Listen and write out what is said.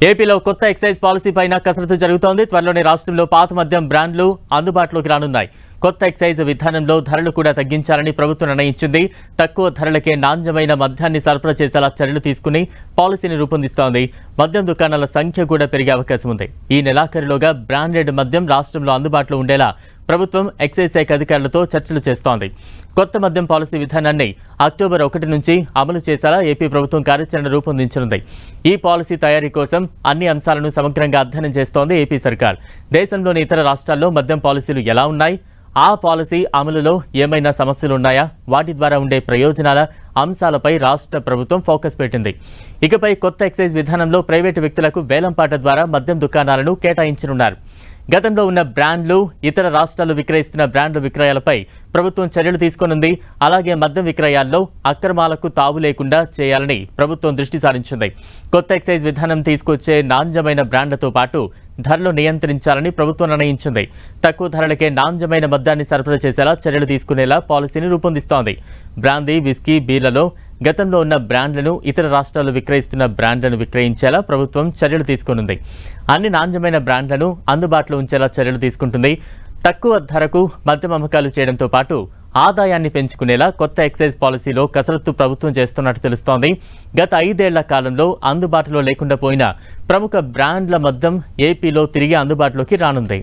ఏపీలో కొత్త excise policy పైన కసరత్తు జరుగుతోంది. త్వరలోనే రాష్ట్రంలో పాత మద్యం బ్రాండ్లు అందుబాటులోకి రానున్నాయి. కొత్త ఎక్సైజ్ విధానంలో ధరలు కూడా తగ్గించాలని ప్రభుత్వం నిర్ణయించింది. తక్కువ ధరలకే నాణ్యమైన మద్యాన్ని సరఫరా చేసేలా చర్యలు తీసుకుని పాలసీని రూపొందిస్తోంది. మద్యం దుకాణాల సంఖ్య కూడా పెరిగే అవకాశం ఉంది. ఈ నెలాఖరులోగా బ్రాండెడ్ మద్యం రాష్ట్రంలో అందుబాటులో ఉండేలా ప్రభుత్వం ఎక్సైజ్ శాఖ అధికారులతో చర్చలు చేస్తోంది. కొత్త మద్యం పాలసీ విధానాన్ని అక్టోబర్ 1 నుంచి అమలు చేసేలా ఏపీ ప్రభుత్వం కార్యాచరణ రూపొందించనుంది. ఈ పాలసీ తయారీ కోసం అన్ని అంశాలను సమగ్రంగా అధ్యయనం చేస్తోంది ఏపీ సర్కార్. దేశంలోని ఇతర రాష్ట్రాల్లో మద్యం పాలసీలు ఎలా ఉన్నాయి, ఆ పాలసీ అమలులో ఏమైనా సమస్యలు ఉన్నాయా, వాటి ద్వారా ఉండే ప్రయోజనాల అంశాలపై రాష్ట్ర ప్రభుత్వం ఫోకస్ పెట్టింది. ఇకపై కొత్త ఎక్సైజ్ విధానంలో ప్రైవేటు వ్యక్తులకు వేలంపాట ద్వారా మద్యం దుకాణాలను కేటాయించనున్నారు. గతంలో ఉన్న బ్రాండ్లు, ఇతర రాష్ట్రాల్లో విక్రయిస్తున్న బ్రాండ్ల విక్రయాలపై ప్రభుత్వం చర్యలు తీసుకొనుంది. అలాగే మద్యం విక్రయాల్లో అక్రమాలకు తావు లేకుండా చేయాలని ప్రభుత్వం దృష్టి సారించింది. కొత్త ఎక్సైజ్ విధానం తీసుకొచ్చే నాణ్యమైన బ్రాండ్లతో పాటు ధరలు నియంత్రించాలని ప్రభుత్వం నిర్ణయించింది. తక్కువ ధరలకే నాణ్యమైన మద్యాన్ని సరఫరా చేసేలా చర్యలు తీసుకునేలా పాలసీని రూపొందిస్తోంది. బ్రాందీ, విస్కీ, బీర్లలో గతంలో ఉన్న బ్రాండ్లను ఇతర రాష్ట్రాల్లో విక్రయిస్తున్న బ్రాండ్లను విక్రయించేలా ప్రభుత్వం చర్యలు తీసుకునుంది. అన్ని నాణ్యమైన బ్రాండ్లను అందుబాటులో ఉంచేలా చర్యలు తీసుకుంటుంది. తక్కువ ధరకు మద్యం అమ్మకాలు చేయడంతో పాటు ఆదాయాన్ని పెంచుకునేలా కొత్త ఎక్సైజ్ పాలసీలో కసరత్తు ప్రభుత్వం చేస్తున్నట్టు తెలుస్తోంది. గత 5 ఏళ్ల కాలంలో అందుబాటులో లేకుండా పోయిన ప్రముఖ బ్రాండ్ల మద్యం ఏపీలో తిరిగి అందుబాటులోకి రానుంది.